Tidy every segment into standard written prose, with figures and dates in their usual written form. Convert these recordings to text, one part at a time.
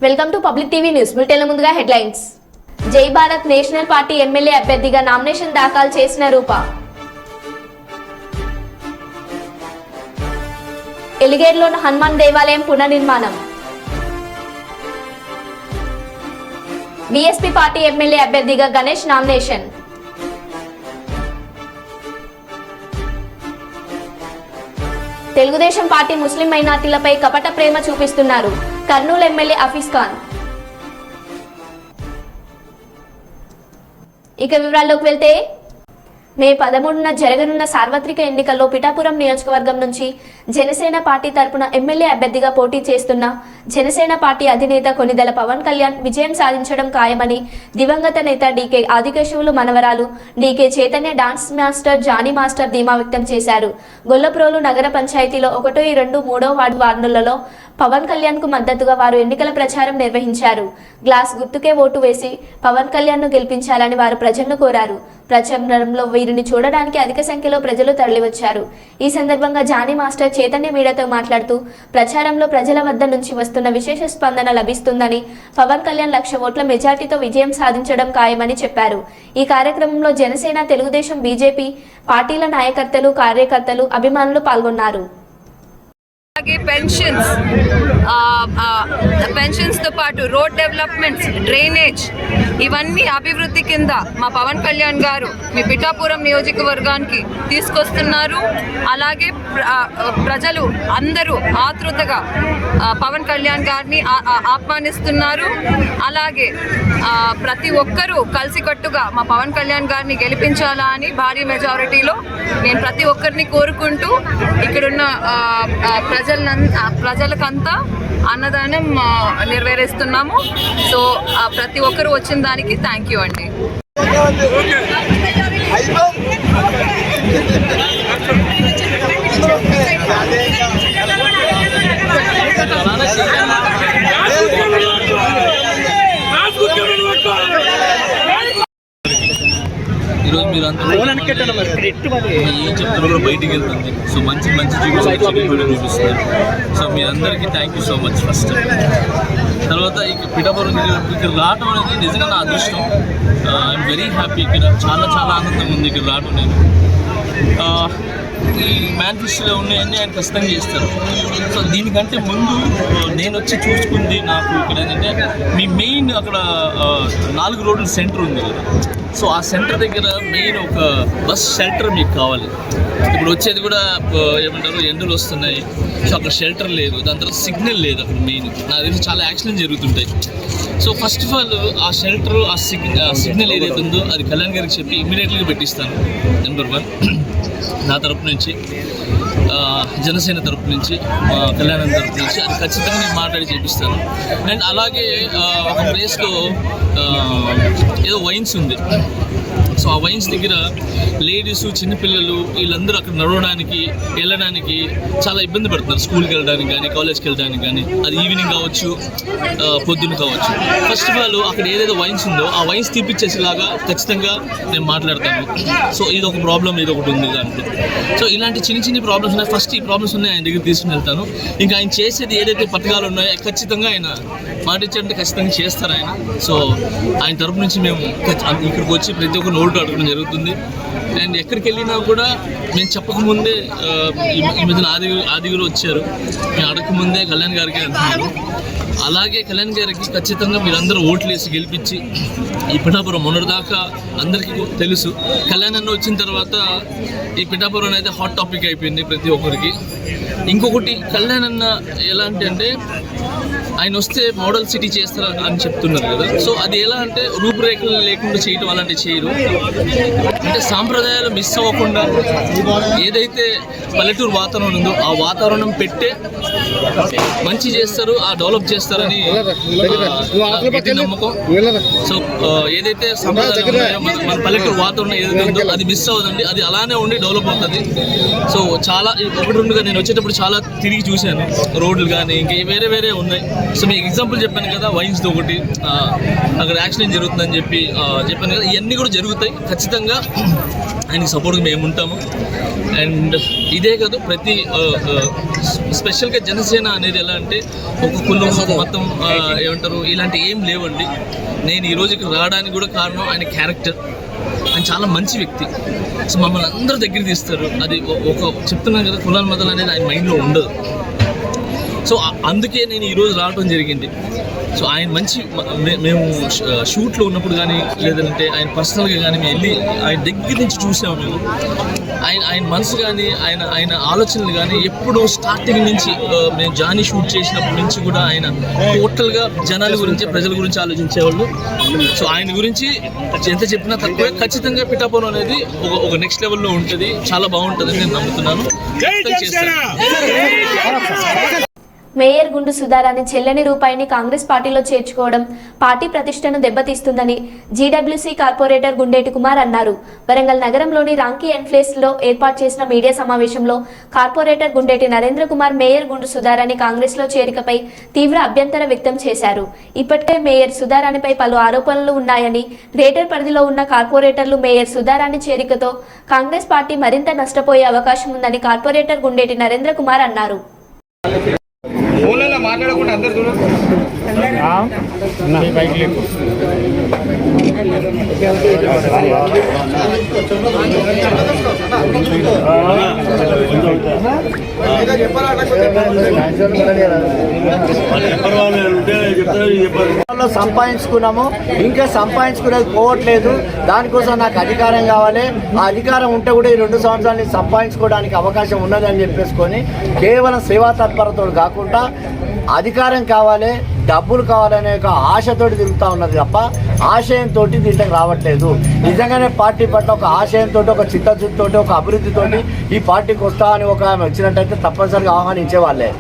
Welcome to public TV news బులెటిన్ల ముందుగా headlines. Jai Bharat national party MLA అభ్యర్థిగా నామినేషన్ దాఖలు చేసిన రూప. ఎలిగేర్లోని హనుమాన్ దేవాలయం పునర్నిర్మాణం. బీఎస్పీ పార్టీ ఎమ్మెల్యే అభ్యర్థిగా Ganesh nomination. Telugu Desam party Muslim మైనార్టీలపై కపట ప్రేమ చూపిస్తున్నారు. కర్నూలు ఎమ్మెల్యే హఫీజ్ ఖాన్. ఇక వివరాల్లోకి వెళ్తే, మే 13న జరగనున్న సార్వత్రిక ఎన్నికల్లో పిఠాపురం నియోజకవర్గం నుంచి జనసేన పార్టీ తరపున ఎమ్మెల్యే అభ్యర్థిగా పోటీ చేస్తున్న జనసేన పార్టీ అధినేత కొనిదెల పవన్ కళ్యాణ్ విజయం సాధించడం ఖాయమని దివంగత నేత డీకే ఆదికేశవులు మనవరాలు DK Chaitanya dance master Jani master ధీమా వ్యక్తం చేశారు. గొల్లప్రోలు నగర పంచాయతీలో 1, 2, 3 వార్డులలో పవన్ కళ్యాణ్ కు మద్దతుగా వారు ఎన్నికల ప్రచారం నిర్వహించారు. గ్లాస్ గుర్తుకే ఓటు వేసి పవన్ కళ్యాణ్ ను గెలిపించాలని వారు ప్రజలను కోరారు. ప్రచారంలో వీరిని చూడడానికి అధిక సంఖ్యలో ప్రజలు తరలివచ్చారు. ఈ సందర్భంగా జానీ మాస్టర్ చైతన్య మీడియాతో మాట్లాడుతూ, ప్రచారంలో ప్రజల వద్ద నుంచి వస్తున్న విశేష స్పందన లభిస్తుందని, పవన్ కళ్యాణ్ 1,00,000 ఓట్ల మెజార్టీతో విజయం సాధించడం ఖాయమని చెప్పారు. ఈ కార్యక్రమంలో జనసేన, తెలుగుదేశం, బీజేపీ పార్టీల నాయకర్తలు, కార్యకర్తలు, అభిమానులు పాల్గొన్నారు. పెన్షన్స్ తో పాటు రోడ్ డెవలప్మెంట్స్, డ్రైనేజ్ ఇవన్నీ అభివృద్ధి కింద మా పవన్ కళ్యాణ్ గారు మీ పిఠాపురం నియోజకవర్గానికి తీసుకొస్తున్నారు. అలాగే ప్రజలు అందరూ ఆతృతగా పవన్ కళ్యాణ్ గారిని ఆహ్వానిస్తున్నారు. అలాగే ప్రతి ఒక్కరూ కలిసికట్టుగా మా పవన్ కళ్యాణ్ గారిని గెలిపించాలా అని భారీ మెజారిటీలో నేను ప్రతి ఒక్కరిని కోరుకుంటూ ఇక్కడున్న ప్రజలకంతా అన్నదానం నెరవేరుస్తున్నాము. సో ప్రతి ఒక్కరు వచ్చిన దానికి థ్యాంక్ యూ అండి. ఈరోజు మీరు అందరూ ఏం చెప్తారో కూడా బయటికి వెళ్తుంది. సో మంచి చూపిస్తున్నారు. సో మీ అందరికీ thank you so much. First తర్వాత ఇక పిఠాపురం ఇక్కడ రావడం అనేది నిజంగా నా అదృష్టం. I'm very happy. ఇక్కడ చాలా ఆనందంగా ఉంది ఇక్కడ రావడం. నేను ఈ మేనిఫెస్టోలో ఉన్నాయన్నీ ఆయన ఖచ్చితంగా చేస్తారు. సో దీనికంటే ముందు నేను వచ్చి చూసుకుంది నాకు ఇక్కడ ఏంటంటే మీ మెయిన్ అక్కడ 4 రోడ్ల సెంటర్ ఉంది కదా. సో ఆ సెంటర్ దగ్గర మెయిన్ ఒక బస్ షెల్టర్ మీకు కావాలి. ఇప్పుడు వచ్చేది కూడా ఏమంటారు, ఎండలు వస్తున్నాయి. సో అక్కడ షెల్టర్ లేదు, దాని తర్వాత సిగ్నల్ లేదు అక్కడ. మెయిన్ నాకు తెలిసి చాలా యాక్సిడెంట్ జరుగుతుంటాయి. సో ఫస్ట్ ఆఫ్ ఆల్ ఆ షెల్టర్, ఆ సిగ్నల్ ఏదైతే ఉందో అది కళ్యాణ్ గారికి చెప్పి ఇమీడియట్గా పెట్టిస్తాను. నెంబర్ 1 నా తరపు నుంచి, జనసేన తరపు నుంచి, కళ్యాణం తరపు నుంచి అది ఖచ్చితంగా నేను మాట్లాడి చేపిస్తాను. అండ్ అలాగే ఒక ప్లేస్లో ఏదో వైన్స్ ఉంది. సో ఆ వైన్స్ దగ్గర లేడీస్, చిన్నపిల్లలు వీళ్ళందరూ అక్కడ నడవడానికి, వెళ్ళడానికి చాలా ఇబ్బంది పడుతున్నారు. స్కూల్కి వెళ్ళడానికి కానీ, కాలేజ్కి వెళ్ళడానికి కానీ. అది ఈవినింగ్ కావచ్చు, పొద్దున్న కావచ్చు. ఫస్ట్ ఆఫ్ ఆల్ అక్కడ ఏదైతే వైన్స్ ఉందో ఆ వైన్స్ తీపిచ్చేసేలాగా ఖచ్చితంగా నేను మాట్లాడతాను. సో ఇది ఒక ప్రాబ్లం, ఇది ఒకటి ఉంది దాంట్లో. సో ఇలాంటి చిన్న ప్రాబ్లమ్స్ ఉన్నాయి. ఫస్ట్ ఈ ప్రాబ్లమ్స్ ఉన్నాయి ఆయన దగ్గర తీసుకుని వెళ్తాను. ఇంకా ఆయన చేసేది ఏదైతే పథకాలు ఉన్నాయో ఖచ్చితంగా ఆయన మాట ఇచ్చారంటే ఖచ్చితంగా చేస్తారు ఆయన. సో ఆయన తరపు నుంచి మేము ఇక్కడికి వచ్చి ప్రతి ఒక్క నోటు అడగడం జరుగుతుంది. అండ్ ఎక్కడికి వెళ్ళినా కూడా మేము చెప్పకముందే ఈ మధ్యన ఆదిగురు వచ్చారు, మేము అడగకముందే కళ్యాణ్ గారికి అంటున్నారు. అలాగే కళ్యాణ్ గారికి ఖచ్చితంగా మీరందరూ ఓట్లు వేసి గెలిపించి ఈ పిఠాపురం మొన్నటిదాకా అందరికీ తెలుసు. కళ్యాణ్ అన్న వచ్చిన తర్వాత ఈ పిఠాపురం అయితే హాట్ టాపిక్ అయిపోయింది ప్రతి ఒక్కరికి. ఇంకొకటి, కళ్యాణ్ అన్న ఎలాంటి అంటే ఆయన వస్తే మోడల్ సిటీ చేస్తారు అని చెప్తున్నారు కదా. సో అది ఎలా అంటే రూపురేఖలు లేకుండా చేయడం అలాంటివి చేయరు. అంటే సాంప్రదాయాలు మిస్ అవ్వకుండా ఏదైతే పల్లెటూరు వాతావరణం ఉందో ఆ వాతావరణం పెట్టే మంచి చేస్తారు, ఆ డెవలప్ చేస్తారని నమ్మకం. సో ఏదైతే సాంప్రదాయాలు ఉన్నాయో మన పల్లెటూరు వాతావరణం ఏదైతే ఉందో అది మిస్ అవ్వదండి. అది అలానే ఉండి డెవలప్ అవుతుంది. సో చాలా 1-2గా నేను వచ్చేటప్పుడు చాలా తిరిగి చూశాను. రోడ్లు కానీ ఇంకా వేరే ఉన్నాయి. సో మీకు ఎగ్జాంపుల్ చెప్పాను కదా, వైన్స్తో ఒకటి అక్కడ యాక్సిడెంట్ జరుగుతుందని చెప్పాను కదా. ఇవన్నీ కూడా జరుగుతాయి ఖచ్చితంగా. ఆయనకి సపోర్ట్గా మేము ఉంటాము. అండ్ ఇదే కాదు, ప్రతి స్పెషల్గా జనసేన అనేది ఎలా అంటే ఒక కులం మతం ఏమంటారు ఇలాంటి ఏం లేవండి. నేను ఈరోజు ఇక్కడ రావడానికి కూడా కారణం ఆయన క్యారెక్టర్. ఆయన చాలా మంచి వ్యక్తి. సో మమ్మల్ని అందరూ దగ్గర తీస్తారు. అది ఒక చెప్తున్నాను కదా, కులాల మతాలు అనేది ఆయన మైండ్లో ఉండదు. సో అందుకే నేను ఈరోజు రావడం జరిగింది. సో ఆయన మంచి, మేము షూట్లో ఉన్నప్పుడు కానీ లేదంటే ఆయన పర్సనల్గా కానీ మేము వెళ్ళి ఆయన దగ్గర నుంచి చూసాము. మేము ఆయన మనసు కానీ ఆయన ఆలోచనలు కానీ ఎప్పుడు స్టార్టింగ్ నుంచి మేము జానీ షూట్ చేసినప్పటి నుంచి కూడా ఆయన టోటల్గా జనాల గురించి, ప్రజల గురించి ఆలోచించేవాళ్ళు. సో ఆయన గురించి ఎంత చెప్పినా తక్కువే. ఖచ్చితంగా పిఠాపురం అనేది ఒక నెక్స్ట్ లెవెల్లో ఉంటుంది, చాలా బాగుంటుందని నేను నమ్ముతున్నాను. మేయర్ గుండు సుధారాణి చెల్లని రూపాయిని కాంగ్రెస్ పార్టీలో చేర్చుకోవడం పార్టీ ప్రతిష్టను దెబ్బతీస్తుందని జీడబ్ల్యూసీ కార్పొరేటర్ గుండేటి కుమార్ అన్నారు. వరంగల్ నగరంలోని రాంకీ ఎన్ఫ్లేస్ లో ఏర్పాటు చేసిన మీడియా సమావేశంలో కార్పొరేటర్ గుండేటి నరేంద్ర కుమార్ మేయర్ గుండు సుధారాణి కాంగ్రెస్ లో చేరికపై తీవ్ర అభ్యంతరం వ్యక్తం చేశారు. ఇప్పటికే మేయర్ సుధారాణిపై పలు ఆరోపణలు ఉన్నాయని, గ్రేటర్ పరిధిలో ఉన్న కార్పొరేటర్లు మేయర్ సుధారాణి చేరికతో కాంగ్రెస్ పార్టీ మరింత నష్టపోయే అవకాశం ఉందని కార్పొరేటర్ గుండేటి నరేంద్ర కుమార్ అన్నారు. మాట్లాడకుండా అందరు చూడండి. సంపాదించుకున్నాము, ఇంకా సంపాదించుకునేది పోవట్లేదు. దానికోసం నాకు అధికారం కావాలి. ఆ అధికారం ఉంటే కూడా ఈ 2 సంవత్సరాలు సంపాదించుకోవడానికి అవకాశం ఉన్నదని చెప్పేసుకొని కేవలం సేవా తత్పరతో కాకుండా అధికారం కావాలి, డబ్బులు కావాలనే ఒక ఆశతోటి తిరుగుతూ ఉన్నది తప్ప ఆశయంతో దీంట్లోకి రావట్లేదు. నిజంగానే పార్టీ పట్ల ఒక ఆశయంతో, ఒక చిత్తశుద్ధితో, ఒక అభివృద్ధితో ఈ పార్టీకి వస్తా అని ఒక ఆమె వచ్చినట్టయితే తప్పనిసరిగా ఆహ్వానించే వాళ్ళే.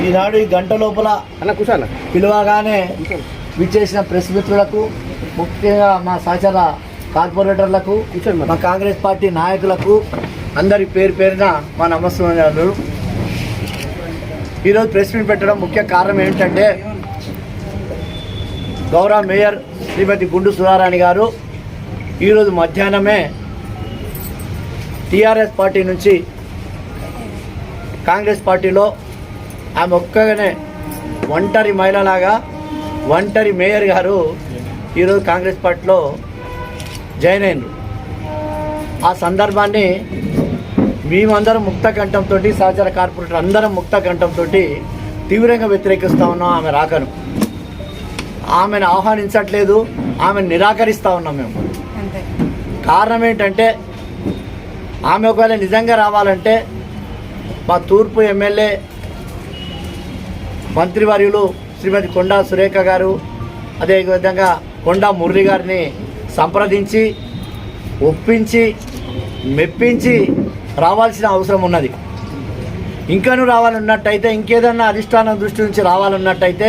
ఈనాడు ఈ గంట లోపల పిలువగానే విచ్చేసిన ప్రెస్ మిత్రులకు, ముఖ్యంగా మా సహచర కార్పొరేటర్లకు, మా కాంగ్రెస్ పార్టీ నాయకులకు అందరి పేరు పేరున మా నమస్కారాలు. ఈరోజు ప్రెస్ మీట్ పెట్టడం ముఖ్య కారణం ఏంటంటే, గౌరవ మేయర్ శ్రీమతి గుండు సుధారాణి గారు ఈరోజు మధ్యాహ్నమే టీఆర్ఎస్ పార్టీ నుంచి కాంగ్రెస్ పార్టీలో ఆమె ఒక్కగానే ఒంటరి మహిళలాగా, ఒంటరి మేయర్ గారు ఈరోజు కాంగ్రెస్ పార్టీలో జాయిన్ అయినారు. ఆ సందర్భాన్ని మేమందరం ముక్త కంఠంతో, సహచర కార్పొరేటర్ అందరం ముక్త కంఠంతో తీవ్రంగా వ్యతిరేకిస్తూ ఉన్నాం ఆమె రాకను. ఆమెను ఆహ్వానించట్లేదు, ఆమెను నిరాకరిస్తూ ఉన్నాం మేము. కారణం ఏంటంటే, ఆమె ఒకవేళ నిజంగా రావాలంటే మా తూర్పు ఎమ్మెల్యే మంత్రివర్యులు శ్రీమతి కొండా సురేఖ గారు, అదేవిధంగా కొండా మురళి గారిని సంప్రదించి ఒప్పించి మెప్పించి రావాల్సిన అవసరం ఉన్నది. ఇంకనూ రావాలన్నట్టయితే, ఇంకేదన్నా అధిష్టానం దృష్టి నుంచి రావాలన్నట్టయితే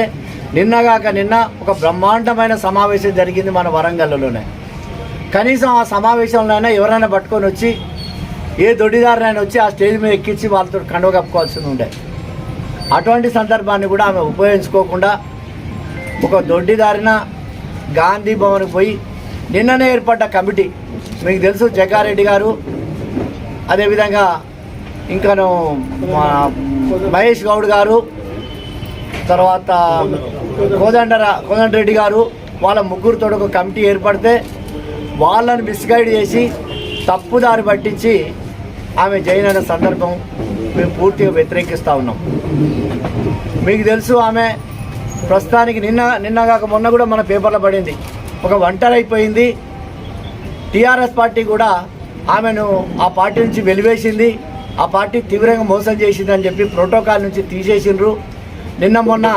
నిన్నగాక నిన్న ఒక బ్రహ్మాండమైన సమావేశం జరిగింది మన వరంగల్లోనే. కనీసం ఆ సమావేశంలోనైనా ఎవరైనా పట్టుకొని వచ్చి, ఏ దొడ్డిదారునైనా వచ్చి ఆ స్టేజ్ మీద ఎక్కించి వాళ్ళతో కండువ కప్పుకోవాల్సి ఉండే. అటువంటి సందర్భాన్ని కూడా ఆమె ఉపయోగించుకోకుండా ఒక దొడ్డిదారిన గాంధీ భవన్కి పోయి, నిన్ననే ఏర్పడ్డ కమిటీ మీకు తెలుసు, జగ్గారెడ్డి గారు, అదేవిధంగా ఇంకాను మహేష్ గౌడ్ గారు, తర్వాత కోదండరెడ్డి గారు, వాళ్ళ ముగ్గురితో ఒక కమిటీ ఏర్పడితే వాళ్ళని మిస్గైడ్ చేసి తప్పుదారి పట్టించి ఆమె జాయిన్ అయిన సందర్భం మేము పూర్తిగా వ్యతిరేకిస్తూ ఉన్నాం. మీకు తెలుసు, ఆమె ప్రస్తుతానికి నిన్నగాక మొన్న కూడా మన పేపర్లో పడింది, ఒక ఒంటరి అయిపోయింది. టీఆర్ఎస్ పార్టీ కూడా ఆమెను ఆ పార్టీ నుంచి వెలివేసింది, ఆ పార్టీ తీవ్రంగా మోసం చేసిందని చెప్పి ప్రోటోకాల్ నుంచి తీసేసిండ్రు. నిన్న మొన్న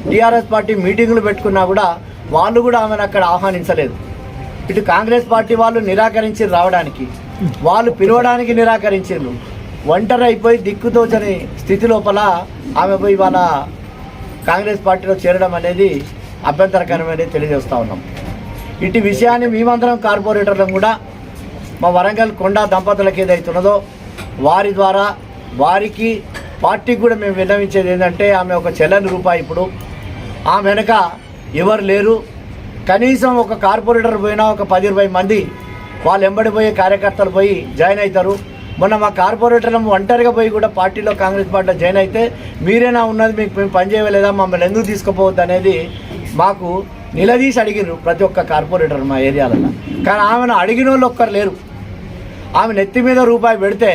టీఆర్ఎస్ పార్టీ మీటింగులు పెట్టుకున్నా కూడా వాళ్ళు కూడా ఆమెను అక్కడ ఆహ్వానించలేదు. ఇటు కాంగ్రెస్ పార్టీ వాళ్ళు నిరాకరించి రావడానికి, వాళ్ళు పిలవడానికి నిరాకరించారు. ఒంటరి అయిపోయి దిక్కుతోచని స్థితి లోపల ఆమె పోయి వాళ్ళ కాంగ్రెస్ పార్టీలో చేరడం అనేది అభ్యంతరకరమని తెలియజేస్తూ ఉన్నాం. ఇటు విషయాన్ని మేమందరం కార్పొరేటర్లను కూడా మా వరంగల్ కొండా దంపతులకు ఏదైతున్నదో వారి ద్వారా వారికి పార్టీకి కూడా మేము విన్నవించేది ఏంటంటే, ఆమె ఒక చెల్లని రూపాయి. ఇప్పుడు ఆమె వెనక ఎవరు లేరు, కనీసం ఒక కార్పొరేటర్ పోయినా ఒక 10-20 మంది వాళ్ళు వెంబడి పోయే కార్యకర్తలు పోయి జాయిన్ అవుతారు. మొన్న మా కార్పొరేటర్ ఒంటరిగా పోయి కూడా పార్టీలో కాంగ్రెస్ పార్టీలో జాయిన్ అయితే మీరేనా ఉన్నది, మీకు మేము పనిచేయలేదా, మమ్మల్ని ఎందుకు తీసుకుపోవద్దు అనేది మాకు నిలదీసి అడిగినారు ప్రతి ఒక్క కార్పొరేటర్ మా ఏరియాలలో. కానీ ఆమెను అడిగిన వాళ్ళు ఒక్కరు లేరు. ఆమె నెత్తి మీద రూపాయి పెడితే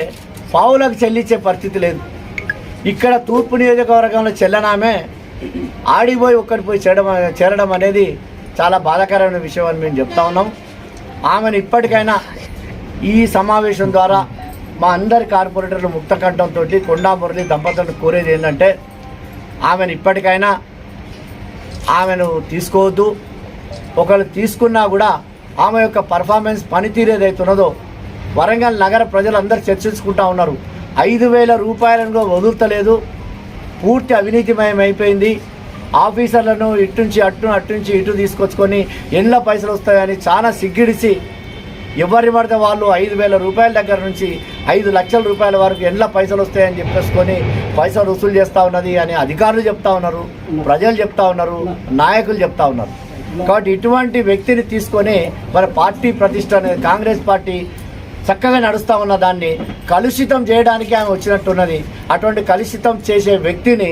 పావులకు చెల్లించే పరిస్థితి లేదు. ఇక్కడ తూర్పు నియోజకవర్గంలో చెల్లనామే ఆడిపోయి ఒక్కడిపోయి చేరడం అనేది చాలా బాధాకరమైన విషయం అని మేము చెప్తా ఉన్నాం. ఆమెను ఇప్పటికైనా ఈ సమావేశం ద్వారా మా అందరి కార్పొరేటర్లు ముక్త కంఠంతో కొండా మురళి దంపతులను కోరేది ఏంటంటే ఆమెను ఇప్పటికైనా ఆమెను తీసుకోవద్దు. ఒకళ్ళు తీసుకున్నా కూడా ఆమె యొక్క పర్ఫార్మెన్స్ పనితీరు ఏదైతున్నదో వరంగల్ నగర ప్రజలందరూ చర్చించుకుంటా ఉన్నారు. 5,000 రూపాయలను వదులుతలేదు, పూర్తి అవినీతిమయం అయిపోయింది. ఆఫీసర్లను ఇట్నుంచి అట్నుంచి ఇటు తీసుకొచ్చుకొని ఎల్ల పైసలు వస్తాయని చాలా సిగ్గిడిసి ఎవరి పడితే వాళ్ళు 5,000 రూపాయల దగ్గర నుంచి 5 లక్షల రూపాయల వరకు ఎల్ల పైసలు వస్తాయని చెప్పేసుకొని పైసలు వసూలు చేస్తూ ఉన్నది అని అధికారులు చెప్తా ఉన్నారు, ప్రజలు చెప్తా ఉన్నారు, నాయకులు చెప్తా ఉన్నారు. కాబట్టి ఇటువంటి వ్యక్తిని తీసుకొని మరి పార్టీ ప్రతిష్ట అనేది కాంగ్రెస్ పార్టీ చక్కగా నడుస్తూ ఉన్న దాన్ని కలుషితం చేయడానికి ఆమె వచ్చినట్టున్నది. అటువంటి కలుషితం చేసే వ్యక్తిని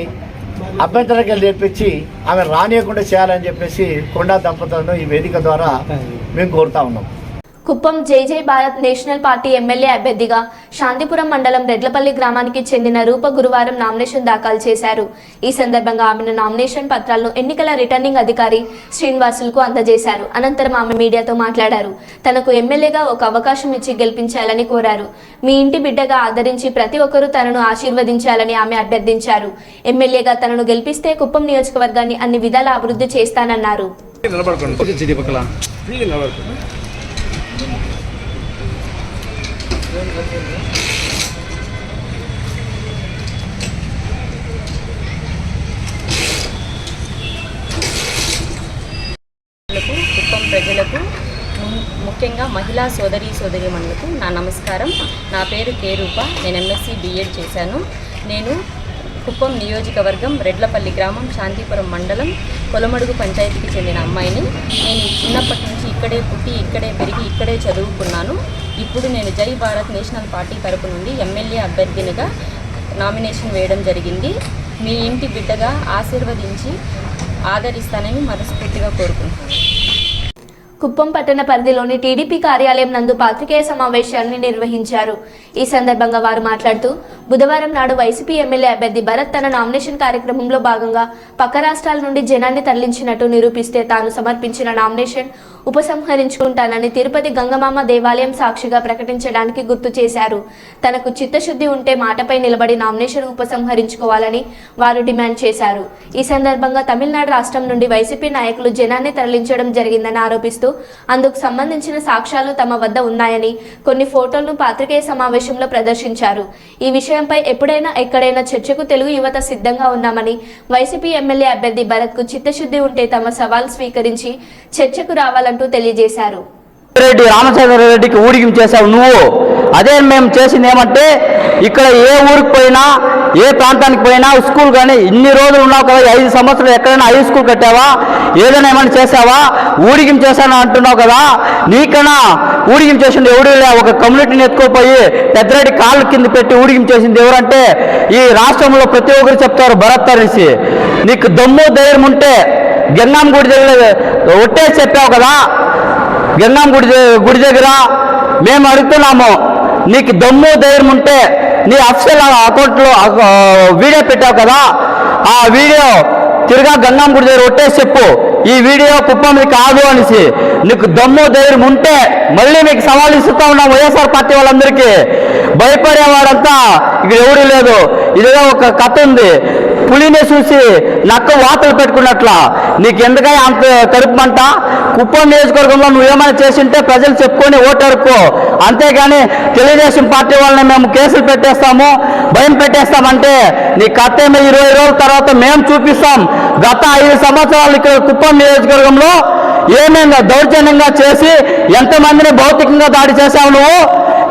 అభ్యంతరంగా లేపించి ఆమె రానియకుండా చేయాలని చెప్పేసి కొండా దంపతులను ఈ వేదిక ద్వారా మేము కోరుతా ఉన్నాం. కుప్పం జై భారత్ నేషనల్ పార్టీ ఎమ్మెల్యే అభ్యర్థిగా శాంతిపురం మండలం రెడ్లపల్లి గ్రామానికి చెందిన రూప గురువారం నామినేషన్ దాఖలు చేశారు. ఈ సందర్భంగా ఆమెను నామినేషన్ పత్రాలను ఎన్నికల రిటర్నింగ్ అధికారి శ్రీనివాసులకు అందజేశారు. అనంతరం ఆమె మీడియాతో మాట్లాడారు. తనకు ఎమ్మెల్యేగా ఒక అవకాశం ఇచ్చి గెలిపించాలని కోరారు. మీ ఇంటి బిడ్డగా ఆదరించి ప్రతి ఒక్కరూ తనను ఆశీర్వదించాలని ఆమె అభ్యర్థించారు. ఎమ్మెల్యేగా తనను గెలిపిస్తే కుప్పం నియోజకవర్గాన్ని అన్ని విధాల అభివృద్ధి చేస్తానన్నారు. కుప్పం ప్రజలకు ముఖ్యంగా మహిళా సోదరీమణులకు నా నమస్కారం. నా పేరు కే రూప. నేను MSc B.Ed చేశాను. నేను కుప్పం నియోజకవర్గం రెడ్లపల్లి గ్రామం శాంతిపురం మండలం కొలమడుగు పంచాయతీకి చెందిన అమ్మాయిని. నేను చిన్నప్పటి నుంచి ఇక్కడే పుట్టి ఇక్కడే పెరిగి ఇక్కడే చదువుకున్నాను. ఇప్పుడు నేను జై భారత్ నేషనల్ పార్టీ తరపు నుండి ఎమ్మెల్యే అభ్యర్థినిగా నామినేషన్ వేయడం జరిగింది. మీ ఇంటి బిడ్డగా ఆశీర్వదించి ఆదరిస్తానని మనస్ఫూర్తిగా కోరుకుంటున్నాను. కుప్పం పట్టణ పరిధిలోని టీడీపీ కార్యాలయం నందు పాత్రికేయ సమావేశాన్ని నిర్వహించారు. ఈ సందర్భంగా వారు మాట్లాడుతూ బుధవారం నాడు వైసీపీ ఎమ్మెల్యే అభ్యర్థి భరత్ తన నామినేషన్ కార్యక్రమంలో భాగంగా పక్క రాష్ట్రాల నుండి జనాన్ని తరలించినట్టు నిరూపిస్తే తాను సమర్పించిన నామినేషన్ ఉపసంహరించుకుంటానని తిరుపతి గంగమామ దేవాలయం సాక్షిగా ప్రకటించడానికి గుర్తు చేశారు. తనకు చిత్తశుద్ధి ఉంటే మాటపై నిలబడి నామినేషన్ ఉపసంహరించుకోవాలని వారు డిమాండ్ చేశారు. ఈ సందర్భంగా తమిళనాడు రాష్ట్రం నుండి వైసీపీ నాయకులు జనాన్ని తరలించడం జరిగిందని ఆరోపిస్తూ అందుకు సంబంధించిన సాక్ష్యాలు తమ వద్ద ఉన్నాయని కొన్ని ఫోటోలను పాత్రికేయ సమావేశంలో ప్రదర్శించారు. ఈ విషయంపై ఎప్పుడైనా ఎక్కడైనా చర్చకు తెలుగు యువత సిద్ధంగా ఉన్నామని, వైసీపీ ఎమ్మెల్యే అభ్యర్థి భరత్ కు చిత్తశుద్ధి ఉంటే తమ సవాల్ స్వీకరించి చర్చకు రావాలంటూ తెలియజేశారు. రామచంద్రారెడ్డికి ఊడికి చేసావు నువ్వు. అదే మేము చేసింది ఏమంటే ఇక్కడ ఏ ఊరికి పోయినా ఏ ప్రాంతానికి పోయినా స్కూల్ కానీ ఇన్ని రోజులు ఉన్నావు కదా, 5 సంవత్సరాలు ఎక్కడైనా హై స్కూల్ కట్టావా, ఏదైనా ఏమైనా చేసావా, ఊడికిం చేశాను అంటున్నావు కదా. నీకన్నా ఊడికిం చేసింది ఎవడు? ఒక కమ్యూనిటీని ఎత్తుకోపోయి పెద్దరెడ్డి కాళ్ళ కింద పెట్టి ఊడికిం చేసింది ఎవరంటే ఈ రాష్ట్రంలో ప్రతి ఒక్కరు చెప్తారు భరత్ అనేసి. నీకు దమ్ము ధైర్యం ఉంటే గంగమ్మ గుడి దగ్గర ఒట్టేసి చెప్పావు కదా, గంగమ్మ గుడి దగ్గర మేము అడుగుతున్నాము, నీకు దమ్ము ధైర్యం ఉంటే నీ అఫీషియల్ అకౌంట్లో వీడియో పెట్టావు కదా, ఆ వీడియో తిరిగా గంగమ్మ గుడి దగ్గర ఒట్టేసి చెప్పు, ఈ వీడియో కుప్పంది కాదు అనేసి. నీకు దమ్ము ధైర్యం ఉంటే మళ్ళీ మీకు సవాల్ ఇస్తూ ఉన్నాం వైఎస్ఆర్ పార్టీ వాళ్ళందరికీ. భయపడేవాడంతా ఇక్కడ ఎవడూ లేదు. ఇదిగా ఒక కథ ఉంది, పులిని చూసి నక్క వాతలు పెట్టుకున్నట్ల. నీకు ఎందుకై అంత కడుపుమంట? కుప్పం నియోజకవర్గంలో నువ్వేమైనా చేసింటే ప్రజలు చెప్పుకొని ఓటరుకో, అంతేగాని తెలుగుదేశం పార్టీ వాళ్ళని మేము కేసులు పెట్టేస్తాము, భయం పెట్టేస్తామంటే నీ కథ ఏమో 20 రోజుల తర్వాత మేము చూపిస్తాం. గత 5 సంవత్సరాలు ఇక్కడ కుప్పం నియోజకవర్గంలో ఏమేమి దౌర్జన్యంగా చేసి ఎంతమందిని భౌతికంగా దాడి చేశావు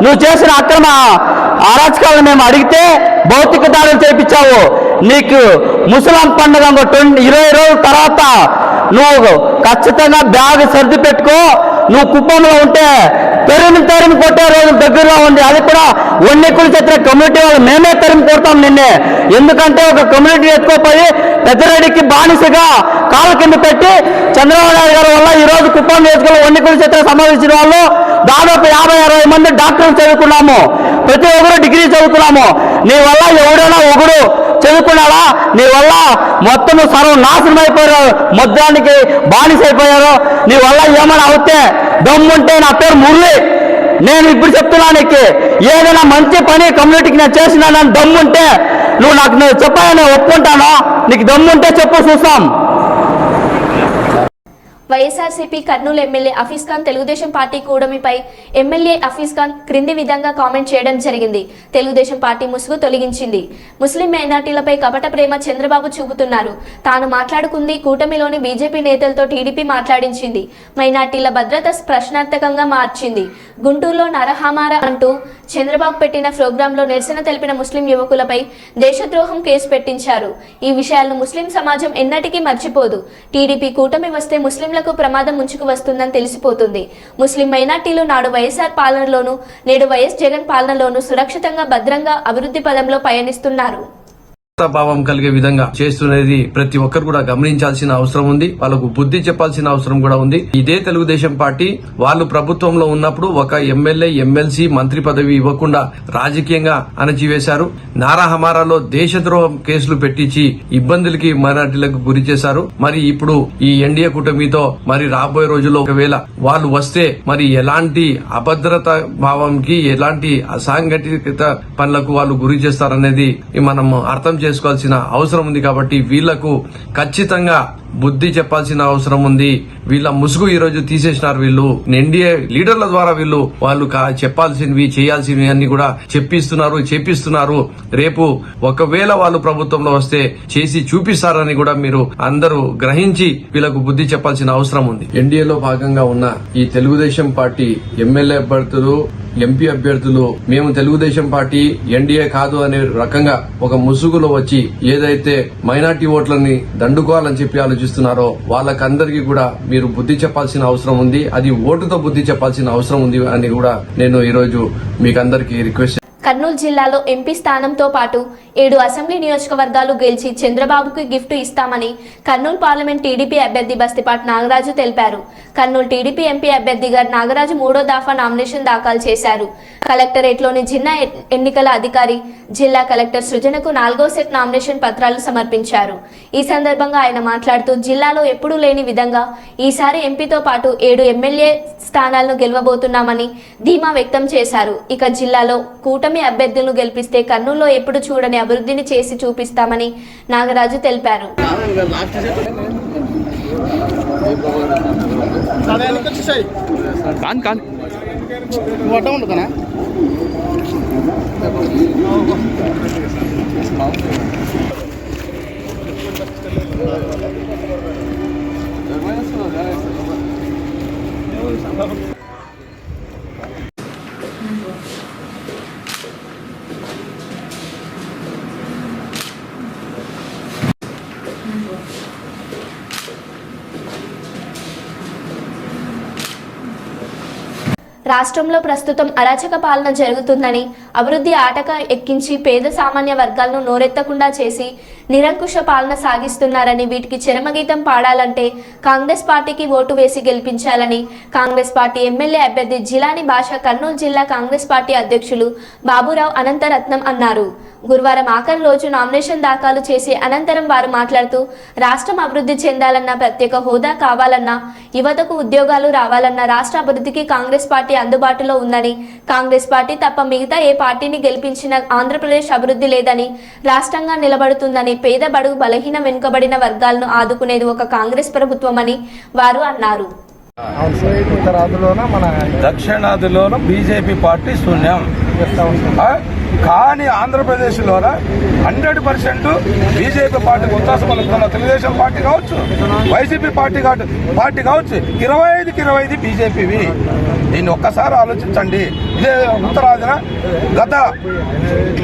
నువ్వు చేసిన అక్రమ అరాచకాలను మేము అడిగితే భౌతిక దాడులు చేయించావు. నీకు ముసలాం పండుగ 20 రోజుల తర్వాత నువ్వు ఖచ్చితంగా బ్యాగ్ సర్ది పెట్టుకో. నువ్వు కుప్పంలో ఉంటే తరిమి కొట్టే రోజు దగ్గరలో ఉంది. అది కూడా వన్యకుల చిత్ర కమ్యూనిటీ వాళ్ళు మేమే తరిమి కొడతాం నిన్నే. ఎందుకంటే ఒక కమ్యూనిటీ ఎత్తుకోపోయి పెద్దరెడ్డికి బానిసగా కాళ్ళ కింద పెట్టి చంద్రబాబు నాయుడు గారి వల్ల ఈ రోజు కుప్పం నియోజకవర్గంలో వన్యకుల చిత్ర సంబంధించిన వాళ్ళు దాదాపు 50-60 మంది డాక్టర్లు చదువుకున్నాము. ప్రతి ఒక్కరు డిగ్రీ చదువుకున్నాము. నీ వల్ల ఎవడైనా ఒకడు చదువుకున్నాడా? నీ వల్ల మొత్తం సర్వనాశనం అయిపోయారు, మొత్తానికి బానిస అయిపోయారు. నీ వల్ల ఏమైనా అవుతే దమ్ముంటే నా పేరు మురళి, నేను ఇప్పుడు చెప్తున్నాను నీకు, ఏదైనా మంచి పని కమ్యూనిటీకి నేను చేసినానని దమ్ముంటే నువ్వు నాకు చెప్పాలని నేను ఒప్పుకుంటాను. నీకు దమ్ముంటే చెప్పు, చూస్తాం. వైఎస్ఆర్సీపీ కర్నూలు ఎమ్మెల్యే హఫీజ్ ఖాన్ తెలుగుదేశం పార్టీ కూటమిపై ఎమ్మెల్యే హఫీజ్ ఖాన్ క్రింది విధంగా కామెంట్ చేయడం జరిగింది. తెలుగుదేశం పార్టీ ముసుగు తొలగించింది. ముస్లిం మైనార్టీలపై కపట ప్రేమ చంద్రబాబు చూపుతున్నారు. తాను మాట్లాడుకుంది కూటమిలోని బీజేపీ నేతలతో టీడీపీ మాట్లాడించింది. మైనార్టీల భద్రత ప్రశ్నార్థకంగా మార్చింది. గుంటూరులో నరహమార అంటూ చంద్రబాబు పెట్టిన ప్రోగ్రాంలో నిరసన తెలిపిన ముస్లిం యువకులపై దేశద్రోహం కేసు పెట్టించారు. ఈ విషయాలను ముస్లిం సమాజం ఎన్నటికీ మర్చిపోదు. టీడీపీ కూటమి వస్తే ముస్లింలకు ప్రమాదం ముంచుకు వస్తుందని తెలిసిపోతుంది. ముస్లిం మైనార్టీలు నాడు వైఎస్ఆర్ పాలనలోనూ నేడు వైఎస్ జగన్ పాలనలోనూ సురక్షితంగా భద్రంగా అభివృద్ధి పదంలో పయనిస్తున్నారు. భావం కలిగే విధంగా చేస్తున్నది ప్రతి ఒక్కరు కూడా గమనించాల్సిన అవసరం ఉంది. వాళ్ళకు బుద్ధి చెప్పాల్సిన అవసరం కూడా ఉంది. ఇదే తెలుగుదేశం పార్టీ వాళ్ళు ప్రభుత్వంలో ఉన్నప్పుడు ఒక ఎమ్మెల్యే, ఎమ్మెల్సీ, మంత్రి పదవి ఇవ్వకుండా రాజకీయంగా అణచివేశారు. నారాహమారాలో దేశద్రోహం కేసులు పెట్టించి ఇబ్బందులకి మైనార్టీలకు గురి చేశారు. మరి ఇప్పుడు ఈ ఎన్డీఏ కూటమితో మరి రాబోయే రోజుల్లో ఒకవేళ వాళ్ళు వస్తే మరి ఎలాంటి అభద్రత భావంకి, ఎలాంటి అసాంఘటిత పనులకు వాళ్ళు గురి చేస్తారనేది మనం అర్థం చేసుకోవాల్సిన అవసరం ఉంది. కాబట్టి వీళ్లకు ఖచ్చితంగా బుద్ధి చెప్పాల్సిన అవసరం ఉంది. వీళ్ళ ముసుగు ఈ రోజు తీసేసినారు. వీళ్ళు ఎన్డీఏ లీడర్ల ద్వారా వాళ్ళు చెప్పాల్సినవి, చేయాల్సినవి అన్ని కూడా చేపిస్తున్నారు. రేపు ఒకవేళ వాళ్ళు ప్రభుత్వంలో వస్తే చేసి చూపిస్తారని కూడా మీరు అందరూ గ్రహించి వీళ్ళకు బుద్ధి చెప్పాల్సిన అవసరం ఉంది. ఎన్డీఏలో భాగంగా ఉన్న ఈ తెలుగుదేశం పార్టీ ఎమ్మెల్యే అభ్యర్థులు, ఎంపీ అభ్యర్థులు మేము తెలుగుదేశం పార్టీ ఎన్డీఏ కాదు అనే రకంగా ఒక ముసుగులో వచ్చి ఏదైతే మైనార్టీ ఓట్లని దండుకోవాలని చెప్పి ఆలోచిస్తున్నారో వాళ్ళకందరికీ కూడా మీరు బుద్ధి చెప్పాల్సిన అవసరం ఉంది. అది ఓటుతో బుద్ధి చెప్పాల్సిన అవసరం ఉంది అని కూడా నేను ఈరోజు మీకందరికీ రిక్వెస్ట్. కర్నూలు జిల్లాలో ఎంపీ స్థానంతో పాటు 7 అసెంబ్లీ నియోజకవర్గాలు గెలిచి చంద్రబాబుకు గిఫ్ట్ ఇస్తామని కర్నూలు పార్లమెంట్ టీడీపీ అభ్యర్థి బస్తిపాటి నాగరాజు తెలిపారు. కర్నూలు టీడీపీ ఎంపీ అభ్యర్థిగా నాగరాజు 3వ దఫా నామినేషన్ దాఖలు చేశారు. కలెక్టరేట్లోని జిల్లా ఎన్నికల అధికారి, జిల్లా కలెక్టర్ సృజనకు 4వ సెట్ నామినేషన్ పత్రాలు సమర్పించారు. ఈ సందర్భంగా ఆయన మాట్లాడుతూ జిల్లాలో ఎప్పుడూ లేని విధంగా ఈసారి ఎంపీతో పాటు 7 ఎమ్మెల్యే స్థానాలను గెలవబోతున్నామని ధీమా వ్యక్తం చేశారు. ఇక జిల్లాలో కూటమి అభ్యర్థులను గెలిపిస్తే కర్నూలులో ఎప్పుడు చూడని అభివృద్ధిని చేసి చూపిస్తామని నాగరాజు తెలిపారు. రాష్ట్రంలో ప్రస్తుతం అరాచక పాలన జరుగుతుందని, అభివృద్ధి ఆటక ఎక్కించి పేద సామాన్య వర్గాలను నోరెత్తకుండా చేసి నిరంకుశ పాలన సాగిస్తున్నారని, వీటికి చరమగీతం పాడాలంటే కాంగ్రెస్ పార్టీకి ఓటు వేసి గెలిపించాలని కాంగ్రెస్ పార్టీ ఎమ్మెల్యే అభ్యర్థి జిలాని భాష కర్నూలు జిల్లా కాంగ్రెస్ పార్టీ అధ్యక్షులు బాబురావు అనంతరత్నం అన్నారు. గురువారం ఆఖరి రోజు నామినేషన్ దాఖలు చేసి అనంతరం వారు మాట్లాడుతూ రాష్ట్రం అభివృద్ధి చెందాలన్నా, ప్రత్యేక హోదా కావాలన్నా, యువతకు ఉద్యోగాలు రావాలన్నా రాష్ట్ర అభివృద్ధికి కాంగ్రెస్ పార్టీ అందుబాటులో ఉందని, కాంగ్రెస్ పార్టీ తప్ప మిగతా ఏ పార్టీని గెలిపించిన ఆంధ్రప్రదేశ్ అభివృద్ధి లేదని, రాష్ట్రంగా నిలబడుతుందని, పేద బడుగు బలహీన వెనుకబడిన వర్గాలను ఆదుకునేది ఒక కాంగ్రెస్ ప్రభుత్వం అని వారు అన్నారు. దక్షిణాదిలోన బీజేపీ పార్టీ శూన్యం. కానీ ఆంధ్రప్రదేశ్లోన 100% బీజేపీ పార్టీకి ఉత్సాహం పలుకుతున్న తెలుగుదేశం పార్టీ కావచ్చు, వైసీపీ పార్టీ కావచ్చు, 25 బీజేపీవి. దీన్ని ఒక్కసారి ఆలోచించండి. ఇదే ఉత్తరాదిన గత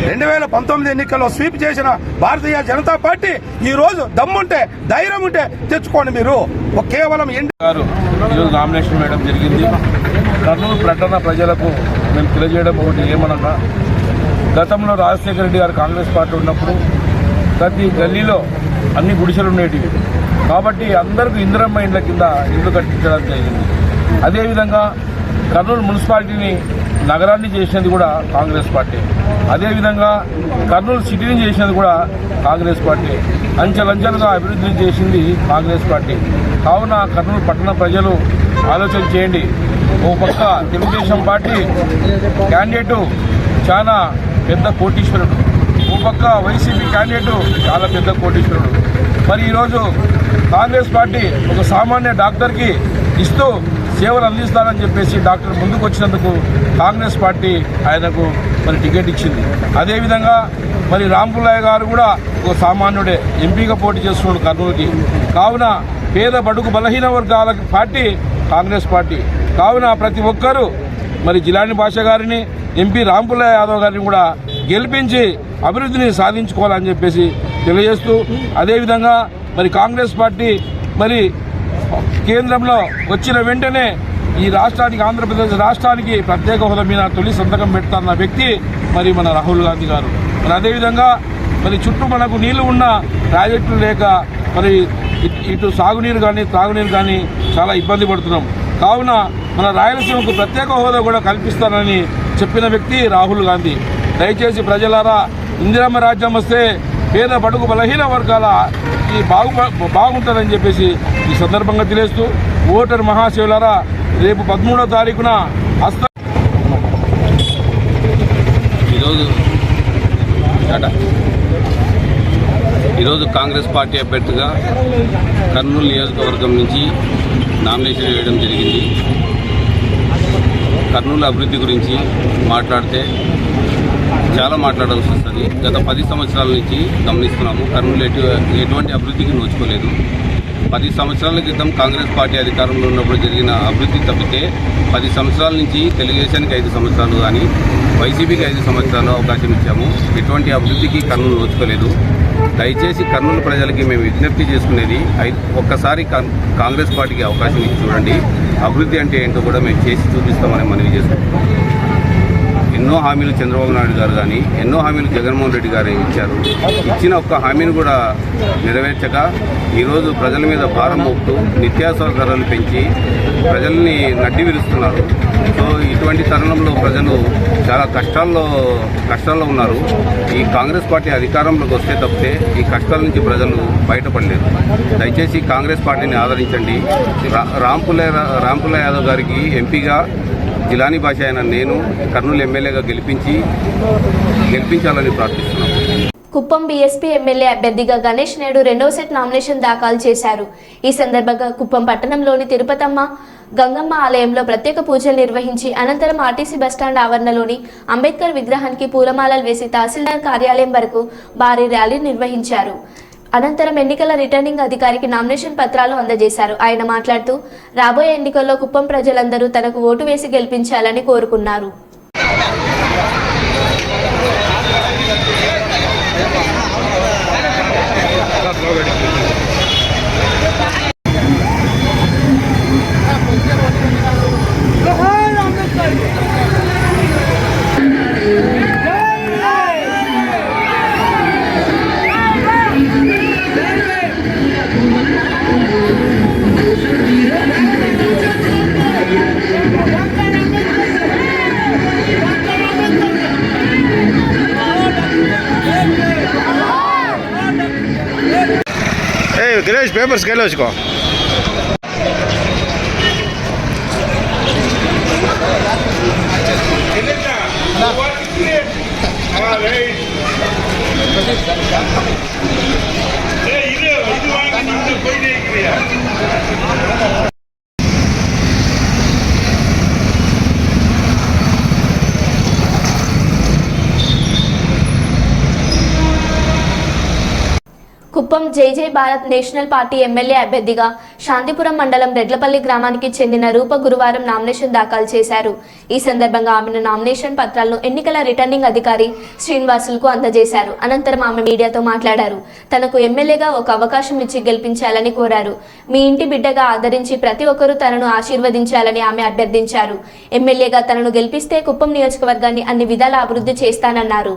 2019 ఎన్నికల్లో స్వీప్ చేసిన భారతీయ జనతా పార్టీ ఈ రోజు దమ్ముంటే, ధైర్యం ఉంటే తెచ్చుకోండి. మీరు కేవలం గారు ఈరోజు నామినేషన్ వేయడం జరిగింది. కర్నూలు పట్టణ ప్రజలకు మేము తెలియజేయడం ఒకటి ఏమనగా, గతంలో రాజశేఖర రెడ్డి గారు కాంగ్రెస్ పార్టీ ఉన్నప్పుడు ప్రతి గల్లీలో అన్ని గుడిసెలు ఉండేటివి. కాబట్టి అందరికీ ఇందిరమ్మ ఇండ్ల కింద ఇల్లు కట్టించడం జరిగింది. అదేవిధంగా కర్నూలు మున్సిపాలిటీని నగరాన్ని చేసినది కూడా కాంగ్రెస్ పార్టీ. అదేవిధంగా కర్నూలు సిటీని చేసినది కూడా కాంగ్రెస్ పార్టీ. అంచెలంచెలుగా అభివృద్ధి చేసింది కాంగ్రెస్ పార్టీ. కావున కర్నూలు పట్టణ ప్రజలు ఆలోచన చేయండి. ఓ పక్క తెలుగుదేశం పార్టీ క్యాండిడేటు చాలా పెద్ద కోటీశ్వరుడు, ఓ పక్క వైసీపీ క్యాండిడేటు చాలా పెద్ద కోటీశ్వరుడు. మరి ఈరోజు కాంగ్రెస్ పార్టీ ఒక సామాన్య డాక్టర్కి ఇస్తూ సేవలు అందిస్తారని చెప్పేసి డాక్టర్ ముందుకు వచ్చినందుకు కాంగ్రెస్ పార్టీ ఆయనకు మరి టికెట్ ఇచ్చింది. అదేవిధంగా మరి రాంపుల్లయ్య గారు కూడా ఒక సామాన్యుడే, ఎంపీగా పోటీ చేస్తున్నాడు కర్నూలుకి. కావున పేద బడుగు బలహీన వర్గాల పార్టీ కాంగ్రెస్ పార్టీ. కావున ప్రతి ఒక్కరూ మరి జిలాని భాష గారిని, ఎంపీ రాంపుల్లయ్య యాదవ్ గారిని కూడా గెలిపించి అభివృద్ధిని సాధించుకోవాలని చెప్పేసి తెలియజేస్తూ, అదేవిధంగా మరి కాంగ్రెస్ పార్టీ మరి కేంద్రంలో వచ్చిన వెంటనే ఈ రాష్ట్రానికి, ఆంధ్రప్రదేశ్ రాష్ట్రానికి ప్రత్యేక హోదా మీద తొలి సంతకం పెడతారన్న వ్యక్తి మరి మన రాహుల్ గాంధీ గారు. మరి అదేవిధంగా మరి చుట్టూ మనకు నీళ్లు ఉన్న ప్రాజెక్టులు లేక మరి ఇటు సాగునీరు కానీ త్రాగునీరు కానీ చాలా ఇబ్బంది పడుతున్నాం. కావున మన రాయలసీమకు ప్రత్యేక హోదా కూడా కల్పిస్తానని చెప్పిన వ్యక్తి రాహుల్ గాంధీ. దయచేసి ప్రజలారా, ఇందిరమ్మ రాజ్యం వస్తే పేద బడుగు బలహీన వర్గాల ఈ బాగుంటుందని చెప్పేసి ఈ సందర్భంగా తెలియజేస్తూ, ఓటర్ మహాశివులారా, రేపు 13వ తారీఖున ఈరోజు కాంగ్రెస్ పార్టీ అభ్యర్థిగా కర్నూలు నియోజకవర్గం నుంచి నామినేషన్ వేయడం జరిగింది. కర్నూలు అభివృద్ధి గురించి మాట్లాడితే చాలా మాట్లాడాల్సి వస్తుంది. గత 10 సంవత్సరాల నుంచి గమనిస్తున్నాము, కర్నూలు ఎటువంటి అభివృద్ధికి నోచుకోలేదు. 10 సంవత్సరాల క్రితం కాంగ్రెస్ పార్టీ అధికారంలో ఉన్నప్పుడు జరిగిన అభివృద్ధి తప్పితే 10 సంవత్సరాల నుంచి తెలుగుదేశానికి 5 సంవత్సరాలు కానీ వైసీపీకి 5 సంవత్సరాలు అవకాశం ఇచ్చాము. ఎటువంటి అభివృద్ధికి కర్నూలు నోచుకోలేదు. దయచేసి కర్నూలు ప్రజలకి మేము విజ్ఞప్తి చేసుకునేది, ఒక్కసారి కాంగ్రెస్ పార్టీకి అవకాశం ఇచ్చి చూడండి. అభివృద్ధి అంటే ఏంటో కూడా మేము చేసి చూపిస్తామని మనవి చేసుకుంటున్నాం. ఎన్నో హామీలు చంద్రబాబు నాయుడు గారు కానీ, ఎన్నో హామీలు జగన్మోహన్ రెడ్డి గారు ఇచ్చారు. ఇచ్చిన ఒక్క హామీని కూడా నెరవేర్చక ఈరోజు ప్రజల మీద భారం మోపుతూ నిత్యావసర ధరలు పెంచి ప్రజల్ని నడ్డి విరుస్తున్నారు. సో ఇటువంటి తరుణంలో ప్రజలు చాలా కష్టాల్లో ఉన్నారు. ఈ కాంగ్రెస్ పార్టీ అధికారంలోకి వస్తే తప్పితే ఈ కష్టాల నుంచి ప్రజలు బయటపడలేదు. దయచేసి కాంగ్రెస్ పార్టీని ఆదరించండి. రాంపుల్లయ్య యాదవ్ గారికి ఎంపీగా, జిలాని భాష అయిన నేను కర్నూలు ఎమ్మెల్యేగా గెలిపించాలని ప్రార్థిస్తున్నాను. కుప్పం బీఎస్పీ ఎమ్మెల్యే అభ్యర్థిగా గణేష్ నేడు 2వ సెట్ నామినేషన్ దాఖలు చేశారు. ఈ సందర్భంగా కుప్పం పట్టణంలోని తిరుపతమ్మ గంగమ్మ ఆలయంలో ప్రత్యేక పూజలు నిర్వహించి అనంతరం ఆర్టీసీ బస్టాండ్ ఆవరణలోని అంబేద్కర్ విగ్రహానికి పూలమాలలు వేసి తహసీల్దార్ కార్యాలయం వరకు భారీ ర్యాలీ నిర్వహించారు. అనంతరం ఎన్నికల రిటర్నింగ్ అధికారికి నామినేషన్ పత్రాలు అందజేశారు. ఆయన మాట్లాడుతూ, రాబోయే ఎన్నికల్లో కుప్పం ప్రజలందరూ తనకు ఓటు వేసి గెలిపించాలని కోరుకున్నారు. గిరీష్ పేపర్స్ వెళ్ళొచ్చుకో. కుప్పం జై భారత్ నేషనల్ పార్టీ ఎమ్మెల్యే అభ్యర్థిగా శాంతిపురం మండలం రెడ్లపల్లి గ్రామానికి చెందిన రూప గురువారం నామినేషన్ దాఖలు చేశారు. ఈ సందర్భంగా ఆమెను నామినేషన్ పత్రాలను ఎన్నికల రిటర్నింగ్ అధికారి శ్రీనివాసులకు అందజేశారు. అనంతరం ఆమె మీడియాతో మాట్లాడారు. తనకు ఎమ్మెల్యేగా ఒక అవకాశం ఇచ్చి గెలిపించాలని కోరారు. మీ ఇంటి బిడ్డగా ఆదరించి ప్రతి ఒక్కరూ తనను ఆశీర్వదించాలని ఆమె అభ్యర్థించారు. ఎమ్మెల్యేగా తనను గెలిపిస్తే కుప్పం నియోజకవర్గాన్ని అన్ని విధాల అభివృద్ధి చేస్తానన్నారు.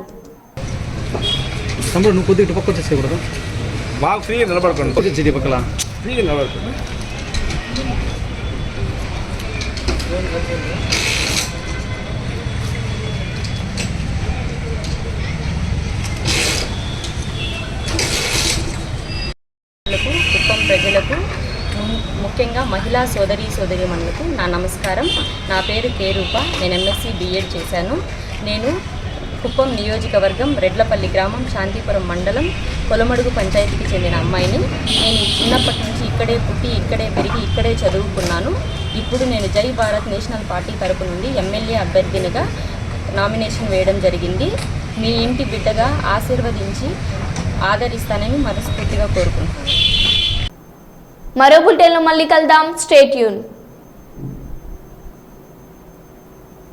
బాగా ఫ్రీగా నిలబడుకోండి, పక్కల ఫ్రీగా నిలబడుకోండి. కుప్పం ప్రజలకు ముఖ్యంగా మహిళా సోదరీమణులకు నా నమస్కారం. నా పేరు కే రూప. నేను ఎంఎస్సి బిఎడ్ చేశాను. నేను కుప్పం నియోజకవర్గం రెడ్లపల్లి గ్రామం శాంతిపురం మండలం కొలమడుగు పంచాయతీకి చెందిన అమ్మాయిని. నేను చిన్నప్పటి నుంచి ఇక్కడే పుట్టి ఇక్కడే పెరిగి ఇక్కడే చదువుకున్నాను. ఇప్పుడు నేను జై భారత్ నేషనల్ పార్టీ తరపు నుండి ఎమ్మెల్యే అభ్యర్థినిగా నామినేషన్ వేయడం జరిగింది. మీ ఇంటి బిడ్డగా ఆశీర్వదించి ఆదరిస్తానని మనస్ఫూర్తిగా కోరుకుంటున్నాను. మరో బులెటిన్లో మళ్ళీ కలుద్దాం. Stay tune.